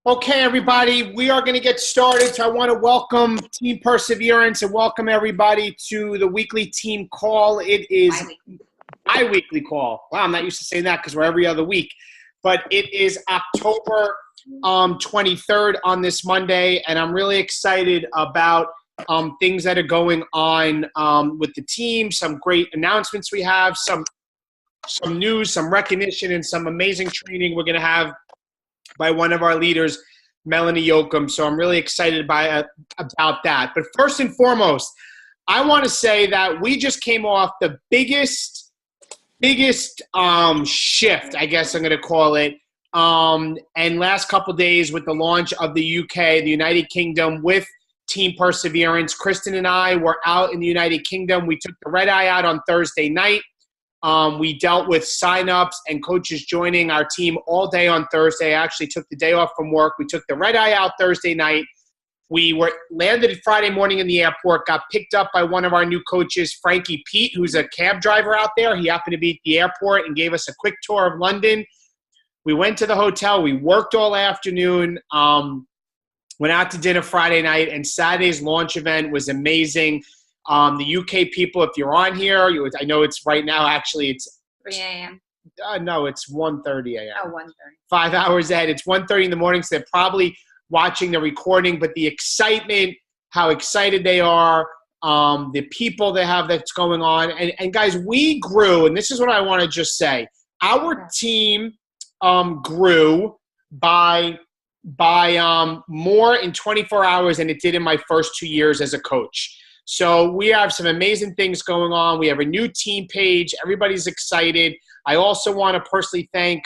Okay, everybody, we are going to get started. So I want to welcome Team Perseverance and welcome everybody to the weekly team call. It is bi-weekly call. Wow, I'm not used to saying that because we're every other week. But it is October 23rd on this Monday, and I'm really excited about things that are going on with the team, some great announcements we have, some news, some recognition, and some amazing training we're going to have by one of our leaders, Melanie Yocum. So I'm really excited about that. But first and foremost, I want to say that we just came off the biggest shift, I guess I'm going to call it, and last couple days with the launch of the UK, the United Kingdom, with Team Perseverance. Kristen and I were out in the United Kingdom. We took the red eye out on Thursday night. We dealt with signups and coaches joining our team all day on Thursday. I actually took the day off from work. We took the red eye out Thursday night. We landed Friday morning in the airport, got picked up by one of our new coaches, Frankie Pete, who's a cab driver out there. He happened to be at the airport and gave us a quick tour of London. We went to the hotel. We worked all afternoon, went out to dinner Friday night, and Saturday's launch event was amazing. The UK people, if you're on here, I know it's right now, actually, it's 3 a.m. No, it's 1:30 a.m. Oh, 1:30. 5 hours ahead. It's 1:30 in the morning, so they're probably watching the recording. But the excitement, how excited they are, the people they have that's going on. And guys, we grew, and this is what I want to just say. Our team grew by more in 24 hours than it did in my first 2 years as a coach. So we have some amazing things going on. We have a new team page. Everybody's excited. I also want to personally thank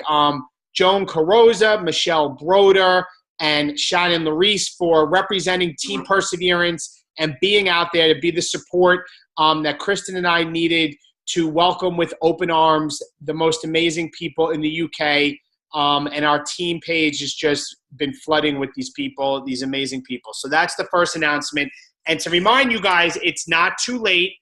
Joan Carrozza, Michelle Broder, and Shannon Larice for representing Team Perseverance and being out there to be the support that Kristen and I needed to welcome with open arms the most amazing people in the UK. And our team page has just been flooding with these people, these amazing people. So that's the first announcement. And to remind you guys, it's not too late.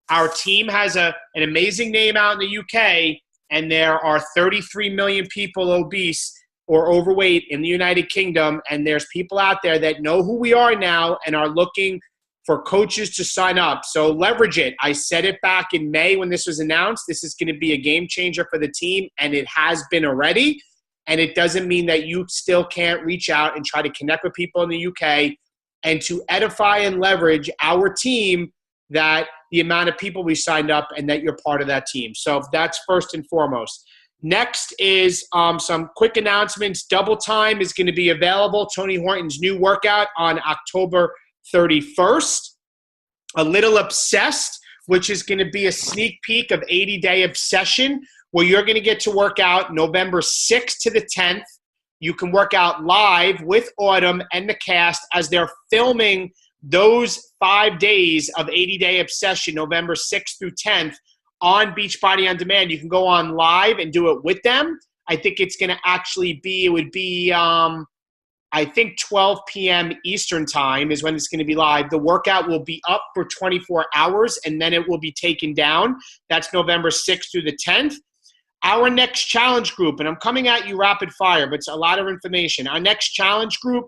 Our team has an amazing name out in the UK, and there are 33 million people obese or overweight in the United Kingdom, and there's people out there that know who we are now and are looking for coaches to sign up. So leverage it. I said it back in May when this was announced. This is going to be a game changer for the team, and it has been already. And it doesn't mean that you still can't reach out and try to connect with people in the UK and to edify and leverage our team, that the amount of people we signed up and that you're part of that team. So that's first and foremost. Next is some quick announcements. Double Time is going to be available, Tony Horton's new workout, on October 31st. A Little Obsessed, which is going to be a sneak peek of 80-Day Obsession, where you're going to get to work out November 6th to the 10th. You can work out live with Autumn and the cast as they're filming those 5 days of 80-Day Obsession, November 6th through 10th, on Beachbody On Demand. You can go on live and do it with them. I think it's going to actually be, it would be, I think 12 p.m. Eastern time is when it's going to be live. The workout will be up for 24 hours, and then it will be taken down. That's November 6th through the 10th. Our next challenge group, and I'm coming at you rapid fire, but it's a lot of information. Our next challenge group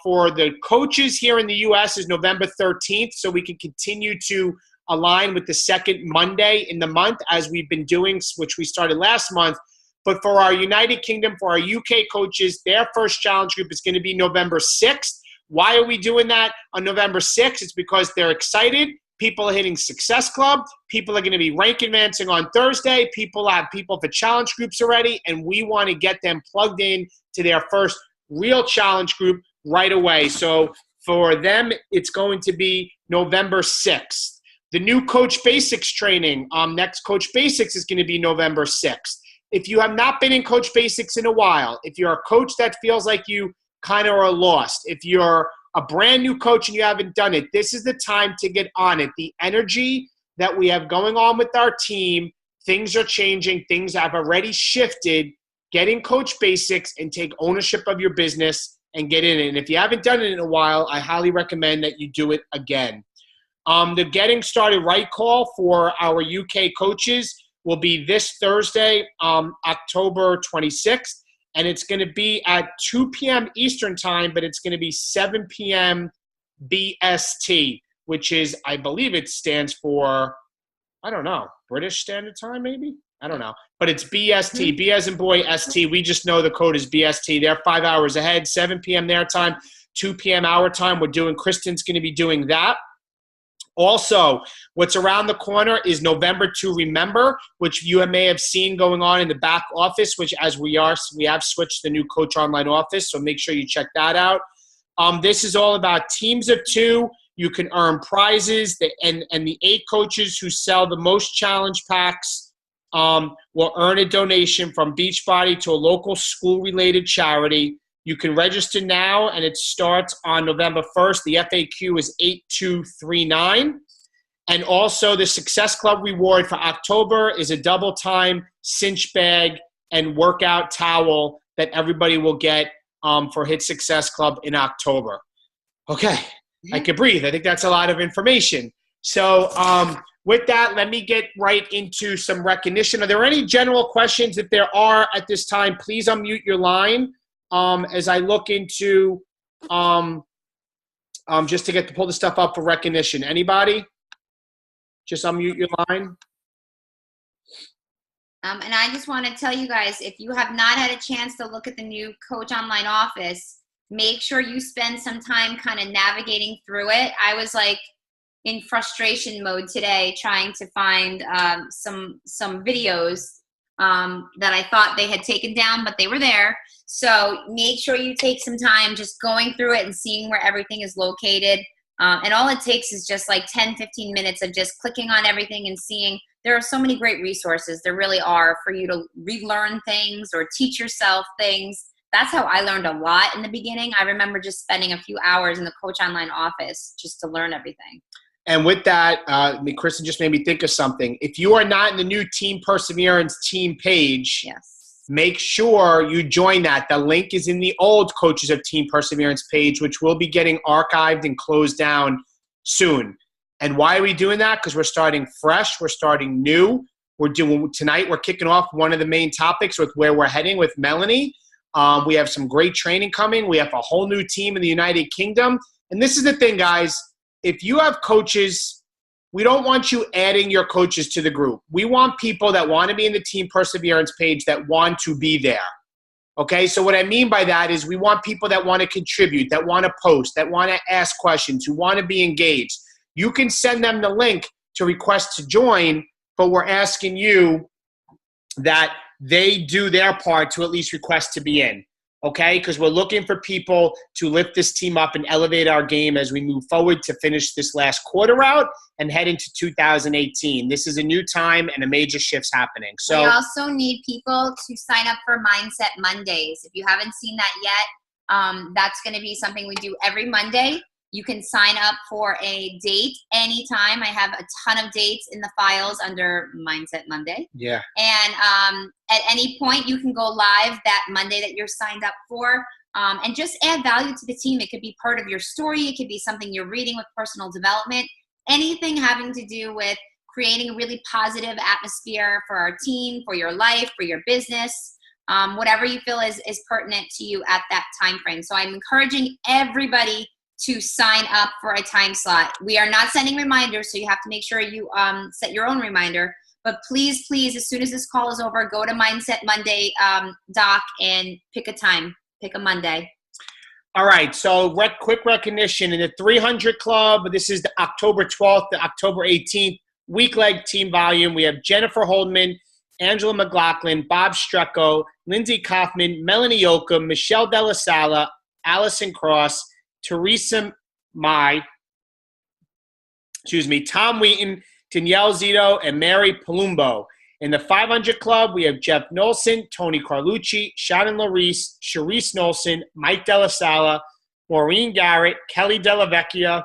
for the coaches here in the U.S. is November 13th, so we can continue to align with the second Monday in the month as we've been doing, which we started last month. But for our United Kingdom, for our UK coaches, their first challenge group is going to be November 6th. Why are we doing that on November 6th? It's because they're excited. People are hitting Success Club. People are going to be rank advancing on Thursday. People have people for challenge groups already, and we want to get them plugged in to their first real challenge group right away. So for them, it's going to be November 6th. The new Coach Basics training, next Coach Basics is going to be November 6th. If you have not been in Coach Basics in a while, if you're a coach that feels like you kind of are lost, if you're a brand new coach and you haven't done it, this is the time to get on it. The energy that we have going on with our team, things are changing. Things have already shifted. Get in Coach Basics and take ownership of your business and get in it. And if you haven't done it in a while, I highly recommend that you do it again. The Getting Started Right call for our UK coaches will be this Thursday, October 26th and it's going to be at 2 p.m. Eastern time, but it's going to be 7 p.m. BST, which is, I believe it stands for, I don't know, British Standard Time maybe? I don't know. But it's BST, B as in boy, ST. We just know the code is BST. They're 5 hours ahead, 7 p.m. their time, 2 p.m. our time. Kristen's going to be doing that. Also, what's around the corner is November to Remember, which you may have seen going on in the back office, which we have switched the new Coach Online office, so make sure you check that out. This is all about teams of 2. You can earn prizes, and the 8 coaches who sell the most challenge packs will earn a donation from Beachbody to a local school-related charity. You can register now, and it starts on November 1st. The FAQ is 8239. And also the Success Club reward for October is a double-time cinch bag and workout towel that everybody will get for Hit Success Club in October. Okay, I can breathe. I think that's a lot of information. So with that, let me get right into some recognition. Are there any general questions? If there are at this time, please unmute your line. As I look into just to pull the stuff up for recognition. Anybody? Just unmute your line. And I just want to tell you guys, if you have not had a chance to look at the new Coach Online office, make sure you spend some time kind of navigating through it. I was like in frustration mode today trying to find some videos that I thought they had taken down, but they were there. So make sure you take some time just going through it and seeing where everything is located. And all it takes is just like 10, 15 minutes of just clicking on everything and seeing. There are so many great resources. There really are, for you to relearn things or teach yourself things. That's how I learned a lot in the beginning. I remember just spending a few hours in the Coach Online office just to learn everything. And with that, Kristen just made me think of something. If you are not in the new Team Perseverance team page, yes, make sure you join that. The link is in the old Coaches of Team Perseverance page, which will be getting archived and closed down soon. And why are we doing that? Because we're starting fresh. We're starting new. Tonight we're kicking off one of the main topics with where we're heading with Melanie. We have some great training coming. We have a whole new team in the United Kingdom. And this is the thing, guys. If you have coaches, we don't want you adding your coaches to the group. We want people that want to be in the Team Perseverance page that want to be there. Okay, so what I mean by that is we want people that want to contribute, that want to post, that want to ask questions, who want to be engaged. You can send them the link to request to join, but we're asking you that they do their part to at least request to be in. Okay, because we're looking for people to lift this team up and elevate our game as we move forward to finish this last quarter out and head into 2018. This is a new time and a major shift's happening. So we also need people to sign up for Mindset Mondays. If you haven't seen that yet, that's going to be something we do every Monday. You can sign up for a date anytime. I have a ton of dates in the files under Mindset Monday. Yeah. And at any point, you can go live that Monday that you're signed up for and just add value to the team. It could be part of your story. It could be something you're reading with personal development. Anything having to do with creating a really positive atmosphere for our team, for your life, for your business, whatever you feel is pertinent to you at that time frame. So I'm encouraging everybody to sign up for a time slot. We are not sending reminders, so you have to make sure you set your own reminder. But please, please, as soon as this call is over, go to Mindset Monday doc and pick a time. Pick a Monday. All right, so quick recognition. In the 300 Club, this is the October 12th to October 18th, week leg team volume. We have Jennifer Holdman, Angela McLaughlin, Bob Strecco, Lindsay Kaufman, Melanie Yocum, Michelle Della Sala, Allison Cross, Teresa Mai, Tom Wheaton, Danielle Zito, and Mary Palumbo. In the 500 Club, we have Jeff Nolson, Tony Carlucci, Shannon Larice, Sharice Nolson, Mike Della Sala, Maureen Garrett, Kelly Della Vecchia,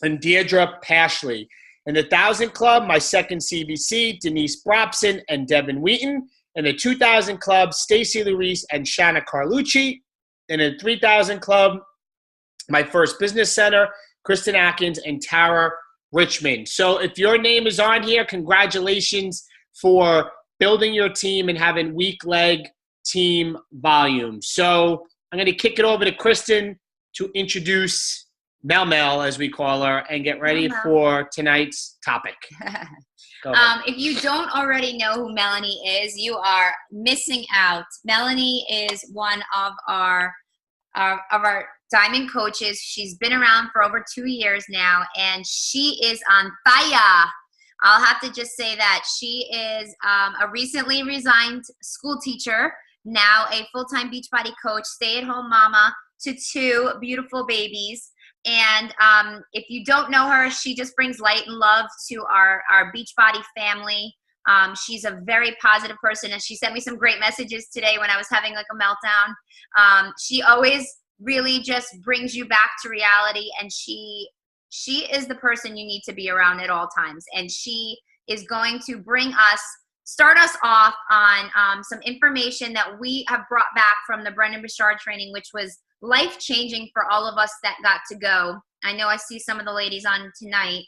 and Deirdre Pashley. In the 1,000 Club, my second CVC, Denise Brobson and Devin Wheaton. In the 2,000 Club, Stacy Larice and Shanna Carlucci. In the 3,000 Club, my first business center, Kristen Atkins and Tara Richmond. So if your name is on here, congratulations for building your team and having week leg team volume. So I'm going to kick it over to Kristen to introduce Mel, as we call her, and get ready for tonight's topic. If you don't already know who Melanie is, you are missing out. Melanie is one of our diamond coaches. She's been around for over 2 years now, and she is on fire. I'll have to just say that she is a recently resigned school teacher, now a full-time Beachbody coach, stay-at-home mama to 2 beautiful babies. And if you don't know her, she just brings light and love to our Beachbody family. She's a very positive person, and she sent me some great messages today when I was having like a meltdown. She always really just brings you back to reality, and she is the person you need to be around at all times. And she is going to start us off on some information that we have brought back from the Brendan Bouchard training, which was life-changing for all of us that got to go. I know I see some of the ladies on tonight.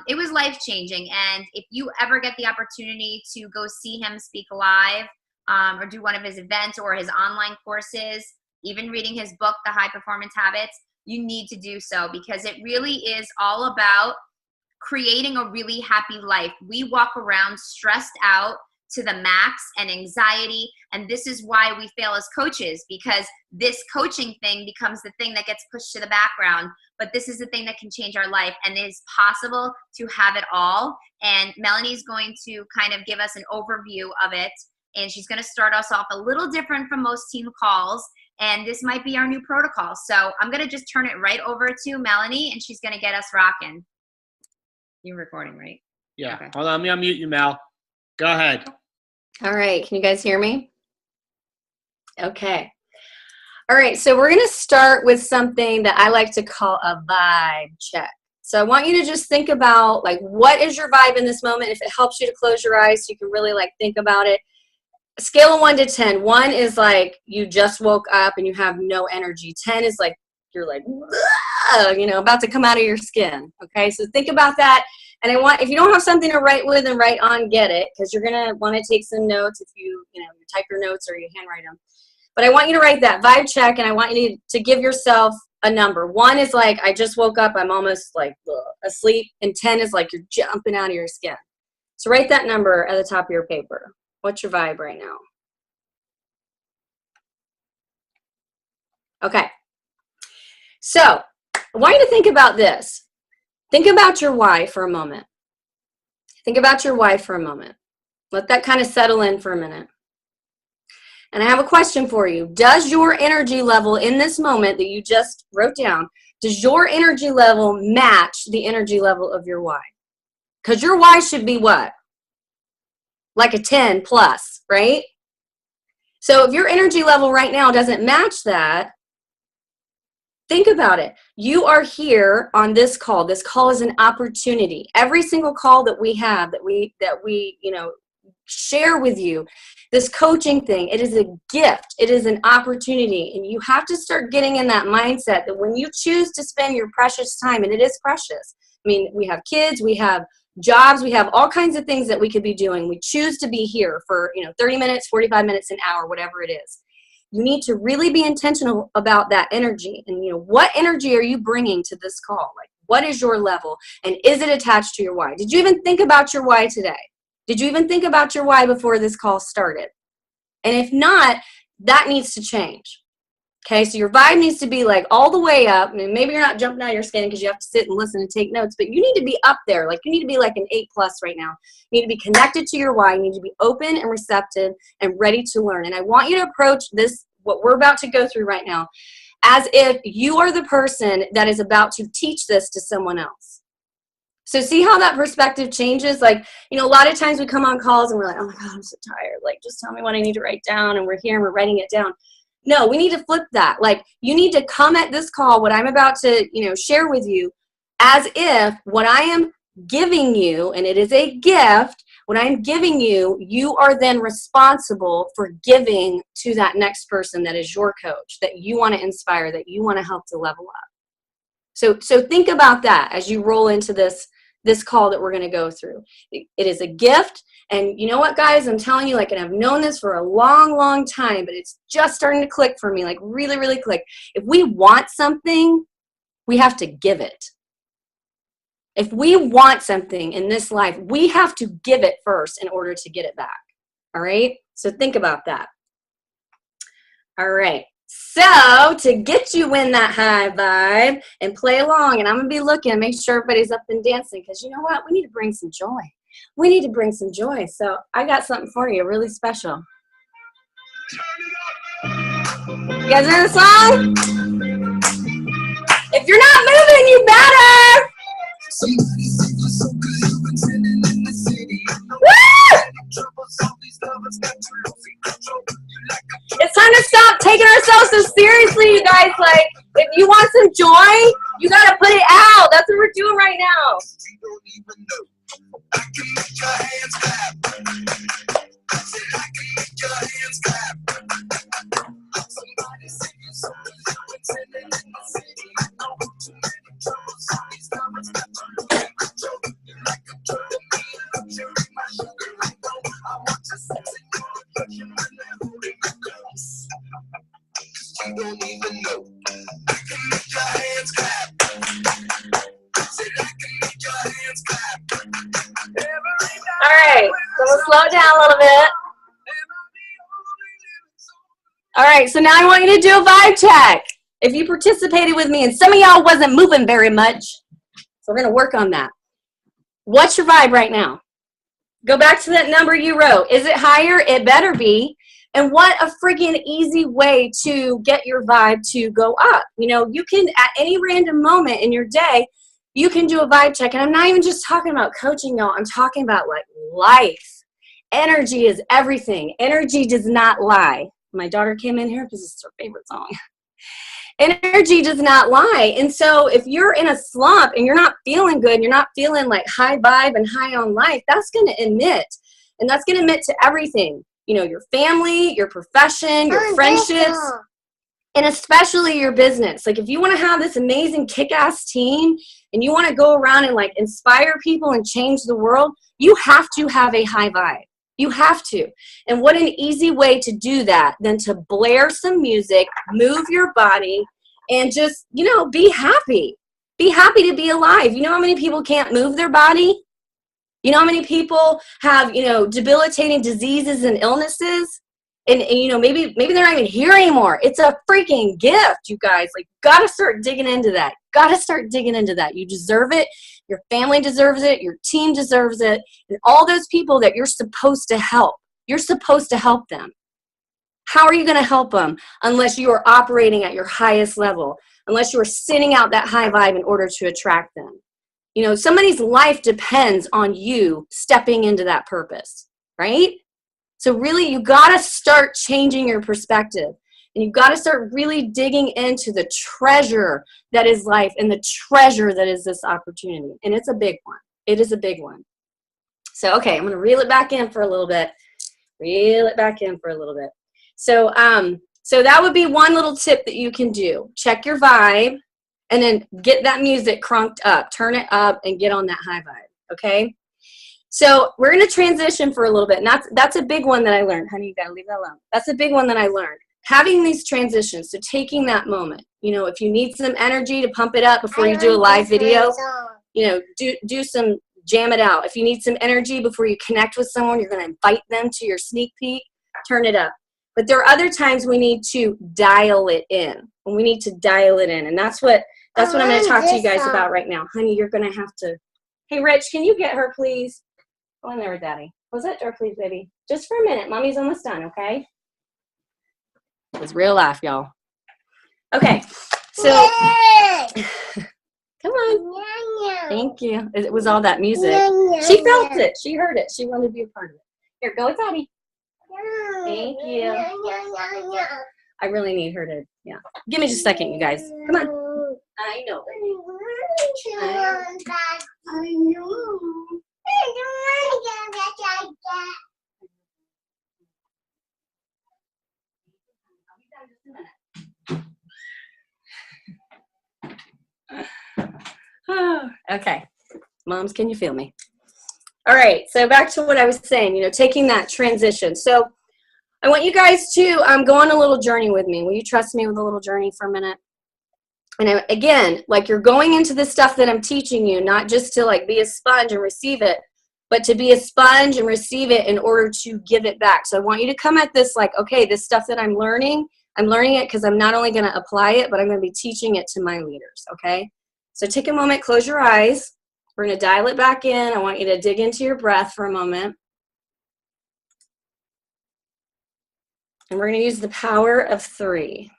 It was life-changing, and if you ever get the opportunity to go see him speak live or do one of his events or his online courses, even reading his book, The High Performance Habits, you need to do so, because it really is all about creating a really happy life. We walk around stressed out to the max and anxiety, and this is why we fail as coaches, because this coaching thing becomes the thing that gets pushed to the background, but this is the thing that can change our life, and it is possible to have it all. And Melanie's going to kind of give us an overview of it, and she's going to start us off a little different from most team calls, and this might be our new protocol. So I'm going to just turn it right over to Melanie, and she's going to get us rocking. You're recording, right? Yeah. Okay. Hold on. Let me unmute you, Mel. Go ahead. All right. Can you guys hear me? Okay. All right. So we're going to start with something that I like to call a vibe check. So I want you to just think about, like, what is your vibe in this moment? If it helps you to close your eyes so you can really, like, think about it. Scale of 1 to 10. 1 is like you just woke up and you have no energy. 10 is like you're like, about to come out of your skin. Okay. So think about that. And I want, if you don't have something to write with and write on, get it, because you're going to want to take some notes if you type your notes or you handwrite them. But I want you to write that vibe check, and I want you to give yourself a number. 1 is like, I just woke up, I'm almost like asleep. And 10 is like you're jumping out of your skin. So write that number at the top of your paper. What's your vibe right now? Okay. So I want you to think about this. Think about your why for a moment. Think about your why for a moment. Let that kind of settle in for a minute. And I have a question for you. Does your energy level in this moment that you just wrote down, does your energy level match the energy level of your why? Because your why should be what? Like a 10 plus, right? So if your energy level right now doesn't match that, think about it. You are here on this call. This call is an opportunity. Every single call that we have, that we share with you, this coaching thing, it is a gift. It is an opportunity. And you have to start getting in that mindset that when you choose to spend your precious time, and it is precious. I mean, we have kids, we have jobs, we have all kinds of things that we could be doing. We choose to be here for 30 minutes, 45 minutes, an hour, whatever it is. You need to really be intentional about that energy. And what energy are you bringing to this call? Like, what is your level? And is it attached to your why? Did you even think about your why today? Did you even think about your why before this call started? And if not, that needs to change. Okay, so your vibe needs to be like all the way up. I mean, maybe you're not jumping out of your skin because you have to sit and listen and take notes, but you need to be up there. Like, you need to be like an 8+ right now. You need to be connected to your why. You need to be open and receptive and ready to learn. And I want you to approach this, what we're about to go through right now, as if you are the person that is about to teach this to someone else. So see how that perspective changes? Like, a lot of times we come on calls and we're like, oh my God, I'm so tired. Like, just tell me what I need to write down. And we're here and we're writing it down. No, we need to flip that. Like, you need to come at this call, what I'm about to, share with you, as if what I am giving you, and it is a gift, what I'm giving you, you are then responsible for giving to that next person that is your coach, that you want to inspire, that you want to help to level up. So think about that as you roll into this this call that we're going to go through. It is a gift. And you know what, guys? I'm telling you, like, and I've known this for a long, long time, but it's just starting to click for me, like really, really click. If we want something, we have to give it. If we want something in this life, we have to give it first in order to get it back. All right? So think about that. All right. So to get you in that high vibe and play along, and I'm going to be looking and make sure everybody's up and dancing, because you know what? We need to bring some joy. We need to bring some joy. So I got something for you, really special. You guys know the song? If you're not moving, you better. Woo! It's time to stop taking ourselves so seriously, you guys. Like, if you want some joy, you got to put it out. That's what we're doing right now. All right, so we'll slow it down a little bit. All right, so now I want you to do a vibe check. If you participated with me, and some of y'all wasn't moving very much, so we're going to work on that. What's your vibe right now? Go back to that number you wrote. Is it higher? It better be. And what a freaking easy way to get your vibe to go up. You know, you can, at any random moment in your day, you can do a vibe check. And I'm not even just talking about coaching, y'all. I'm talking about, like, life. Energy is everything. Energy does not lie. My daughter came in here because it's her favorite song. Energy does not lie. And so if you're in a slump and you're not feeling good, and you're not feeling like high vibe and high on life, that's going to emit. And that's going to emit to everything. You know, your family, your profession, your friendships, and especially your business. Like, if you want to have this amazing kick-ass team and you want to go around and, like, inspire people and change the world, you have to have a high vibe. You have to. And what an easy way to do that than to blare some music, move your body, and just, you know, be happy. Be happy to be alive. You know how many people can't move their body? You know how many people have, you know, debilitating diseases and illnesses? And you know, maybe they're not even here anymore. It's a freaking gift, you guys. Like, got to start digging into that. Got to start digging into that. You deserve it. Your family deserves it. Your team deserves it. And all those people that you're supposed to help, you're supposed to help them. How are you going to help them unless you are operating at your highest level, unless you are sending out that high vibe in order to attract them? You know, somebody's life depends on you stepping into that purpose, right? So really, you got to start changing your perspective. And you've got to start really digging into the treasure that is life and the treasure that is this opportunity. And it's a big one. It is a big one. So, okay, I'm going to reel it back in for a little bit. So, so that would be one little tip that you can do. Check your vibe and then get that music crunked up. Turn it up and get on that high vibe, okay? So we're going to transition for a little bit. And that's a big one that I learned. Honey, you got to leave that alone. That's a big one that I learned. Having these transitions, so taking that moment. You know, if you need some energy to pump it up before you do a live video, you know, do some, jam it out. If you need some energy before you connect with someone, you're going to invite them to your sneak peek, turn it up. But there are other times we need to dial it in. And we need to dial it in. And that's what I'm going to talk to you guys about right now. Honey, you're going to have to. Hey, Rich, can you get her, please? Go in there with Daddy. Close that door, please, baby. Just for a minute. Mommy's almost done, okay? It's real life, y'all. Okay. So, come on. Thank you. It was all that music. She felt it. She heard it. She wanted to be a part of it. Here, go with Daddy. Thank you. I really need her to, yeah. Give me just a second, you guys. Come on. I know. I know. Okay. Moms, can you feel me? All right, so back to what I was saying, you know, taking that transition. So I want you guys to go on a little journey with me. Will you trust me with a little journey for a minute? And again, like, you're going into the stuff that I'm teaching you, not just to like be a sponge and receive it, but to be a sponge and receive it in order to give it back. So I want you to come at this like, okay, this stuff that I'm learning it because I'm not only going to apply it, but I'm going to be teaching it to my leaders, okay? So take a moment, close your eyes. We're going to dial it back in. I want you to dig into your breath for a moment. And we're going to use the power of 3.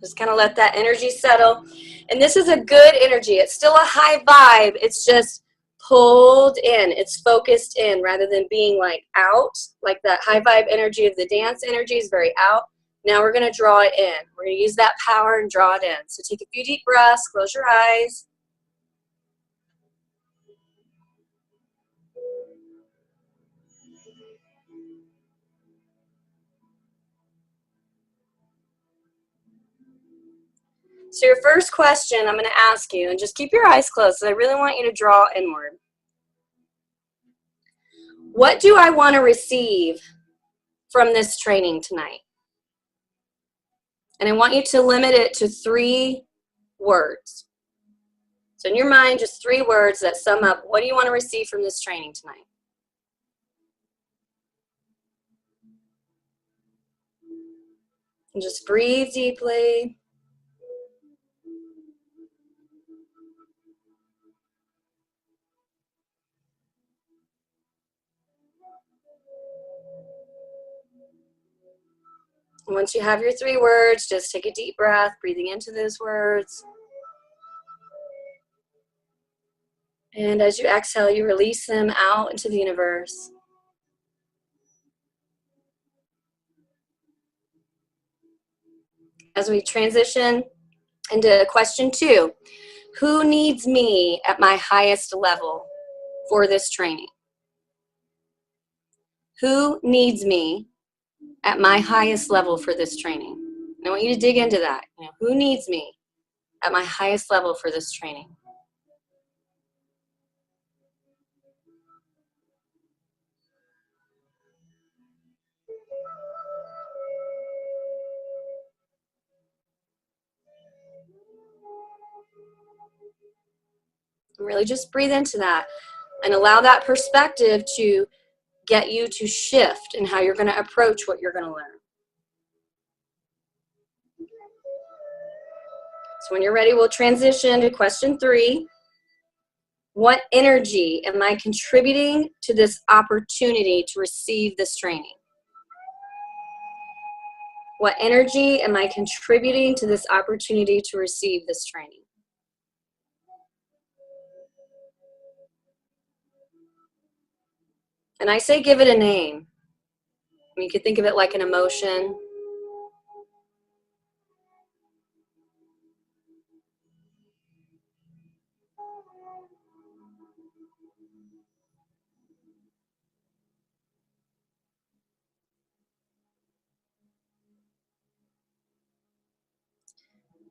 Just kind of let that energy settle. And this is a good energy. It's still a high vibe. It's just pulled in. It's focused in rather than being like out. Like that high vibe energy of the dance energy is very out. Now we're going to draw it in. We're going to use that power and draw it in. So take a few deep breaths. Close your eyes. So your first question I'm going to ask you, and just keep your eyes closed, so I really want you to draw inward. What do I want to receive from this training tonight? And I want you to limit it to 3 words. So in your mind, just 3 words that sum up what do you want to receive from this training tonight? And just breathe deeply. Once you have your 3 words, just take a deep breath, breathing into those words. And as you exhale, you release them out into the universe. As we transition into question 2, who needs me at my highest level for this training? Who needs me at my highest level for this training? And I want you to dig into that. You know, who needs me at my highest level for this training? Really just breathe into that and allow that perspective to get you to shift in how you're going to approach what you're going to learn. So when you're ready, we'll transition to question 3. What energy am I contributing to this opportunity to receive this training? What energy am I contributing to this opportunity to receive this training? And I say give it a name. I mean, you could think of it like an emotion.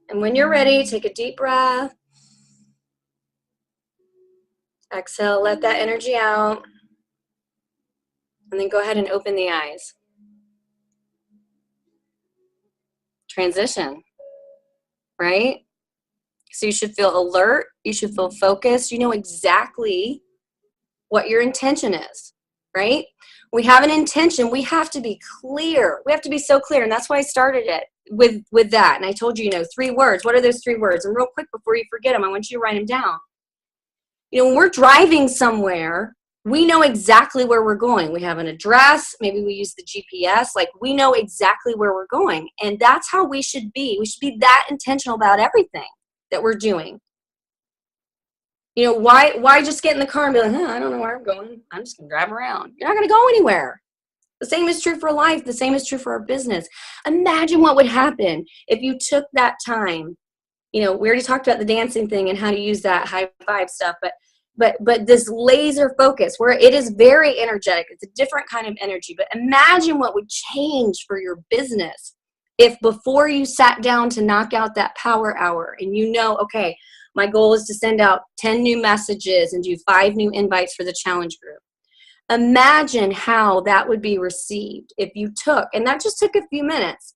And when you're ready, take a deep breath. Exhale, let that energy out. And then go ahead and open the eyes. Transition, right? So you should feel alert. You should feel focused. You know exactly what your intention is, right? We have an intention. We have to be clear. We have to be so clear. And that's why I started it with that. And I told you, 3 words. What are those 3 words? And real quick, before you forget them, I want you to write them down. When we're driving somewhere, we know exactly where we're going. We have an address. Maybe we use the GPS. Like, we know exactly where we're going. And that's how we should be. We should be that intentional about everything that we're doing. Why just get in the car and be like, I don't know where I'm going. I'm just going to drive around. You're not going to go anywhere. The same is true for life. The same is true for our business. Imagine what would happen if you took that time. We already talked about the dancing thing and how to use that high vibe stuff, but this laser focus where it is very energetic. It's a different kind of energy. But imagine what would change for your business If before you sat down to knock out that power hour and you know, okay, my goal is to send out 10 new messages and do 5 new invites for the challenge group. Imagine how that would be received if you took, and that just took a few minutes,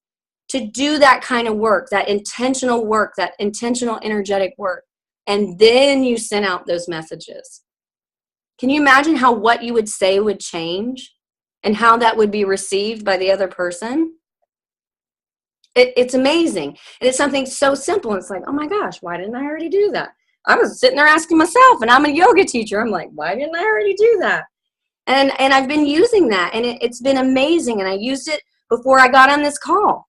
to do that kind of work, that intentional work, that intentional energetic work, and then you sent out those messages. Can you imagine how what you would say would change and how that would be received by the other person? It's amazing. And it's something so simple. It's like, oh my gosh, why didn't I already do that? I was sitting there asking myself, and I'm a yoga teacher. I'm like, why didn't I already do that? And I've been using that, and it's been amazing. And I used it before I got on this call.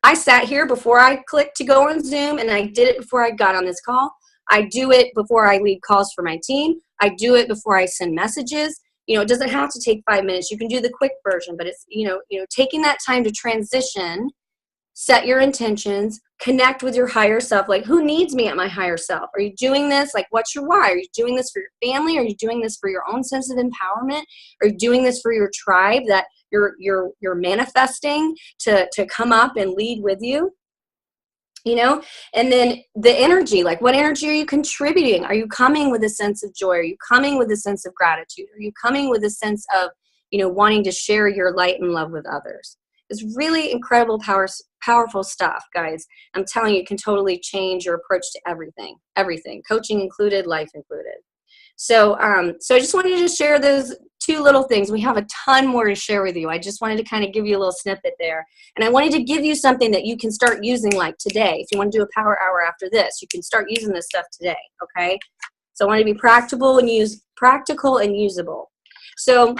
I sat here before I clicked to go on Zoom, and I did it before I got on this call. I do it before I lead calls for my team. I do it before I send messages. You know, it doesn't have to take 5 minutes. You can do the quick version, but it's, you know, taking that time to transition, set your intentions, connect with your higher self. Like, who needs me at my higher self? Are you doing this? Like, what's your why? Are you doing this for your family? Are you doing this for your own sense of empowerment? Are you doing this for your tribe that you're manifesting to come up and lead with you? You know, and then the energy, like, what energy are you contributing? Are you coming with a sense of joy? Are you coming with a sense of gratitude? Are you coming with a sense of, you know, wanting to share your light and love with others? It's really incredible, powerful stuff, guys. I'm telling you, it can totally change your approach to everything, coaching included, life included. So I just wanted to share those 2 little things. We have a ton more to share with you. I just wanted to kind of give you a little snippet there. And I wanted to give you something that you can start using, like today. If you want to do a power hour after this, you can start using this stuff today, okay? So I want to be practical and usable. So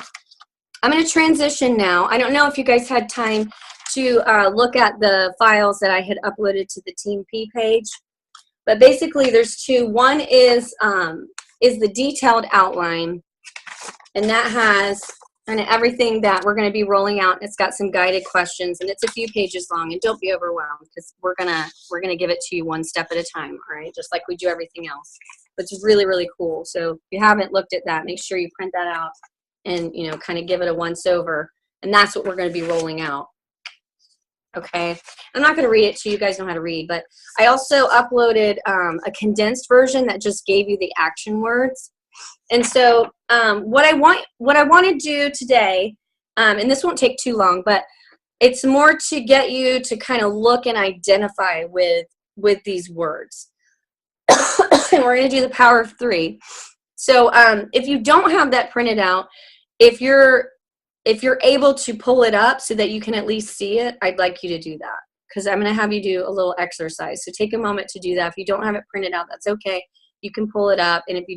I'm going to transition now. I don't know if you guys had time to look at the files that I had uploaded to the Team P page. But basically, there's 2. One is the detailed outline, and that has kind of everything that we're going to be rolling out. It's got some guided questions, and it's a few pages long. And don't be overwhelmed, because we're gonna give it to you one step at a time. All right, just like we do everything else. But it's really, really cool. So if you haven't looked at that, make sure you print that out and, you know, kind of give it a once over. And that's what we're going to be rolling out. Okay, I'm not going to read it to you. You guys know how to read, but I also uploaded a condensed version that just gave you the action words. And so what I want to do today, and this won't take too long, but it's more to get you to kind of look and identify with these words. And we're going to do the power of 3. So if you don't have that printed out, if you're able to pull it up so that you can at least see it, I'd like you to do that, because I'm going to have you do a little exercise. So take a moment to do that. If you don't have it printed out, that's okay. You can pull it up. And if you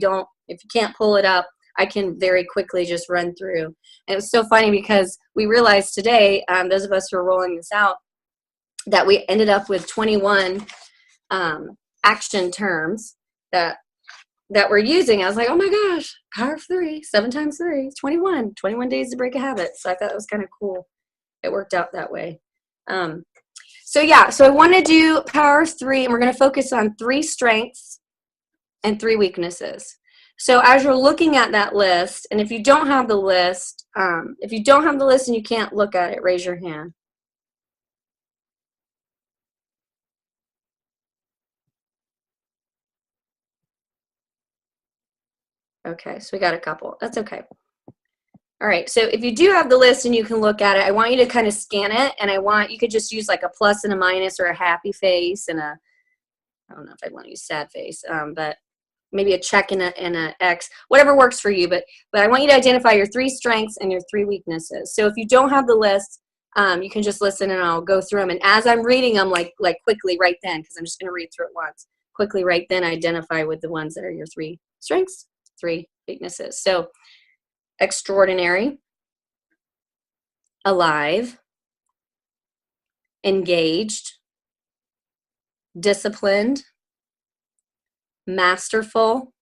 can't pull it up, I can very quickly just run through. And it was so funny because we realized today, those of us who are rolling this out, that we ended up with 21 action terms that we're using. I was like, oh my gosh, power of 3, 7 times 3, 21 days to break a habit. So I thought that was kind of cool. It worked out that way. So I want to do power of 3, and we're going to focus on 3 strengths and 3 weaknesses. So as you're looking at that list, and if you don't have the list, and you can't look at it, raise your hand. Okay, so we got a couple. That's okay. All right, so if you do have the list and you can look at it, I want you to kind of scan it, and you could just use like a plus and a minus, or a happy face and I don't know if I'd want to use sad face, but maybe a check and a X, whatever works for you. But I want you to identify your 3 strengths and your 3 weaknesses. So if you don't have the list, you can just listen and I'll go through them. And as I'm reading them, like quickly right then, because I'm just going to read through it once, quickly right then identify with the ones that are your 3 strengths, 3 weaknesses. So extraordinary, alive, engaged, disciplined, masterful,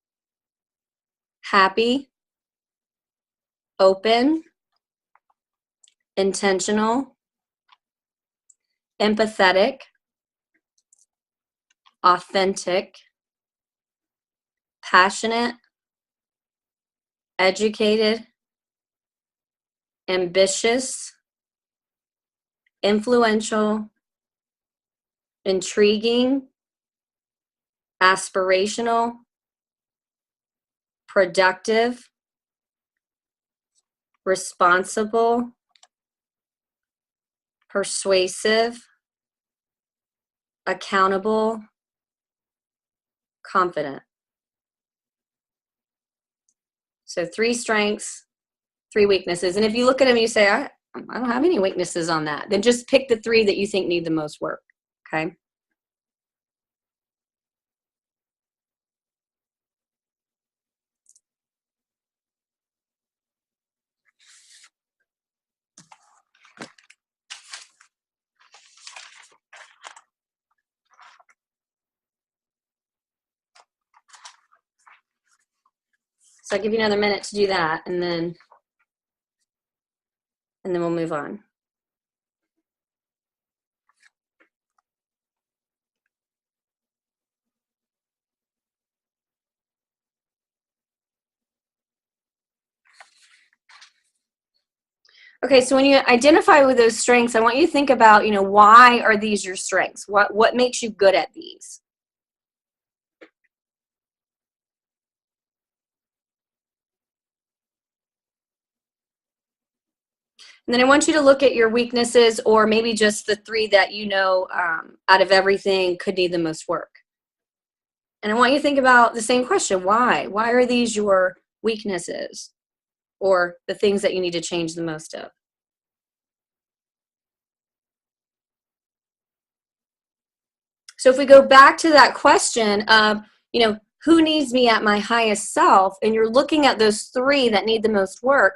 happy, open, intentional, empathetic, authentic, passionate, educated, ambitious, influential, intriguing, aspirational, productive, responsible, persuasive, accountable, confident. So 3 strengths, 3 weaknesses. And if you look at them, you say, I don't have any weaknesses on that. Then just pick the 3 that you think need the most work. Okay. So I'll give you another minute to do that, and then we'll move on. Okay, so when you identify with those strengths, I want you to think about, why are these your strengths? What makes you good at these? And then I want you to look at your weaknesses, or maybe just the 3 that out of everything could need the most work. And I want you to think about the same question. Why? Why are these your weaknesses, or the things that you need to change the most of? So if we go back to that question of, who needs me at my highest self, and you're looking at those 3 that need the most work,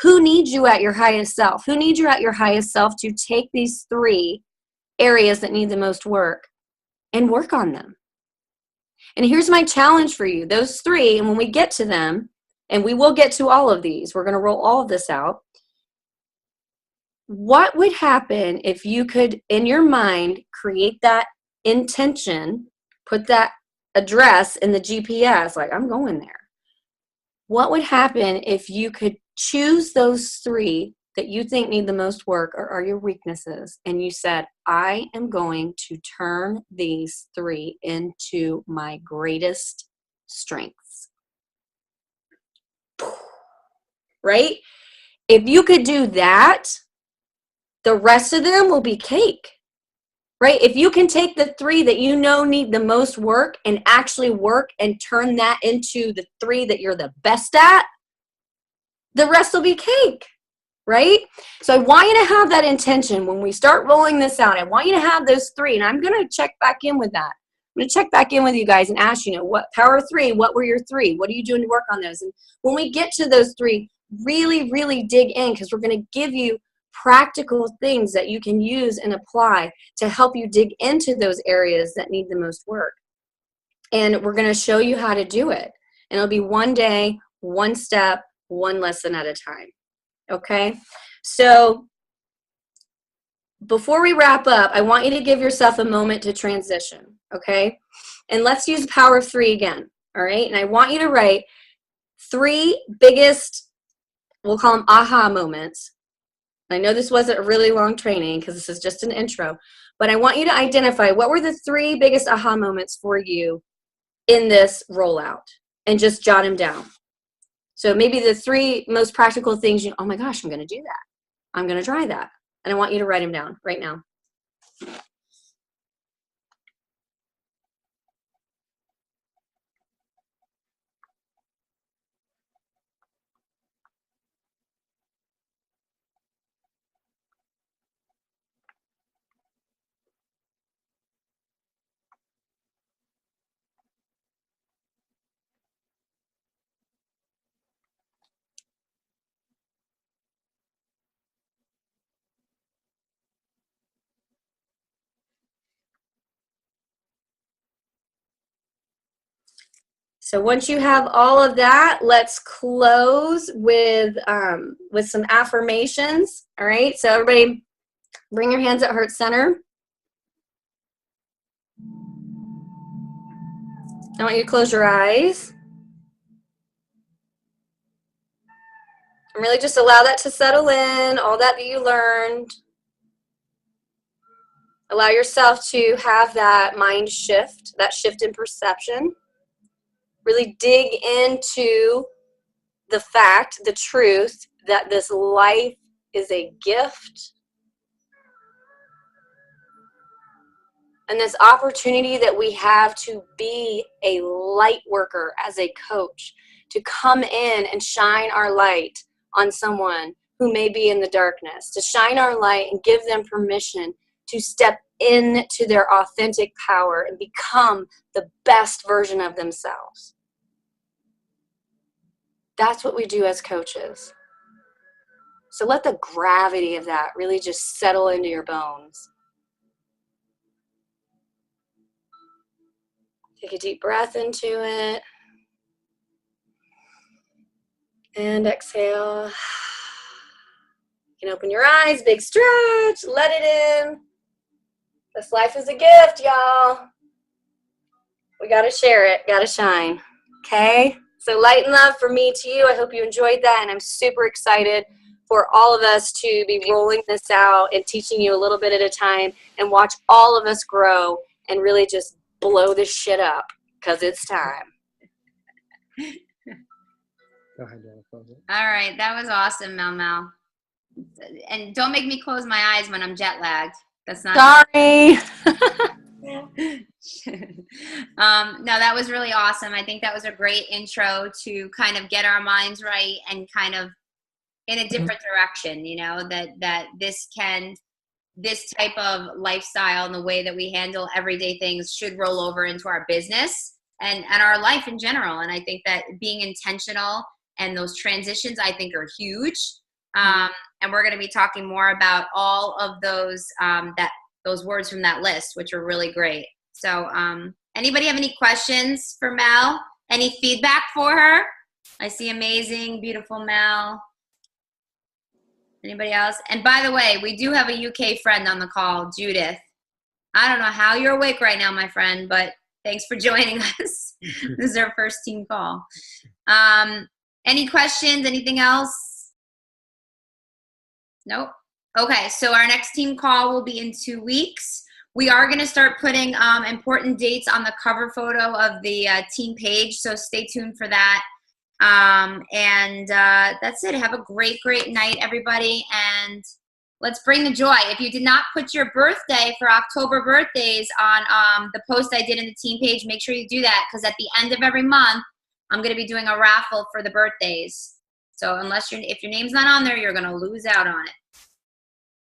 who needs you at your highest self? Who needs you at your highest self to take these 3 areas that need the most work and work on them? And here's my challenge for you. Those 3, and when we get to them, and we will get to all of these, we're going to roll all of this out. What would happen if you could, in your mind, create that intention, put that address in the GPS, like I'm going there? What would happen if you could choose those 3 that you think need the most work or are your weaknesses, and you said, I am going to turn these 3 into my greatest strengths? Right? If you could do that, the rest of them will be cake. Right? If you can take the 3 that need the most work and actually work and turn that into the 3 that you're the best at, the rest will be cake. Right? So I want you to have that intention when we start rolling this out. I want you to have those 3, and I'm going to check back in with that. I'm going to check back in with you guys and ask, what power of 3, what were your 3? What are you doing to work on those? And when we get to those 3, really, really dig in, because we're going to give you practical things that you can use and apply to help you dig into those areas that need the most work. And we're going to show you how to do it. And it'll be one day, one step, one lesson at a time. Okay? So before we wrap up, I want you to give yourself a moment to transition. Okay? And let's use the power of 3 again. All right? And I want you to write 3 biggest, we'll call them aha moments. I know this wasn't a really long training because this is just an intro, but I want you to identify what were the 3 biggest aha moments for you in this rollout, and just jot them down. So maybe the 3 most practical things, oh my gosh, I'm going to do that. I'm going to try that. And I want you to write them down right now. So once you have all of that, let's close with some affirmations. All right, so everybody bring your hands at heart center. I want you to close your eyes. And really just allow that to settle in, all that you learned, Allow yourself to have that mind shift, that shift in perception. Really dig into the fact, the truth, that this life is a gift. And this opportunity that we have to be a light worker as a coach, to come in and shine our light on someone who may be in the darkness, to shine our light and give them permission to step into their authentic power and become the best version of themselves. That's what we do as coaches. So let the gravity of that really just settle into your bones. Take a deep breath into it. And exhale. You can open your eyes, big stretch, let it in. This life is a gift, y'all. We gotta share it, gotta shine. Okay? So light and love from me to you. I hope you enjoyed that, and I'm super excited for all of us to be rolling this out and teaching you a little bit at a time and watch all of us grow and really just blow this shit up, because it's time. Go ahead, Jennifer. All right, that was awesome, Mel. And don't make me close my eyes when I'm jet lagged. That's not sorry. No, that was really awesome. I think that was a great intro to kind of get our minds right and kind of in a different direction, you know, that this type of lifestyle and the way that we handle everyday things should roll over into our business and our life in general. And I think that being intentional and those transitions, I think, are huge. And we're going to be talking more about all of those those words from that list, which are really great. So anybody have any questions for Mel? Any feedback for her? I see amazing, beautiful Mel. Anybody else? And by the way, we do have a UK friend on the call, Judith. I don't know how you're awake right now, my friend, but thanks for joining us. This is our first team call. Any questions? Anything else? Nope. Okay, so our next team call will be in 2 weeks. We are going to start putting important dates on the cover photo of the team page, so stay tuned for that. And that's it. Have a great night, everybody, and let's bring the joy. If you did not put your birthday for October birthdays on the post I did in the team page, make sure you do that, because at the end of every month, I'm going to be doing a raffle for the birthdays. So if your name's not on there, you're going to lose out on it.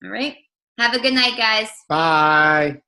All right. Have a good night, guys. Bye.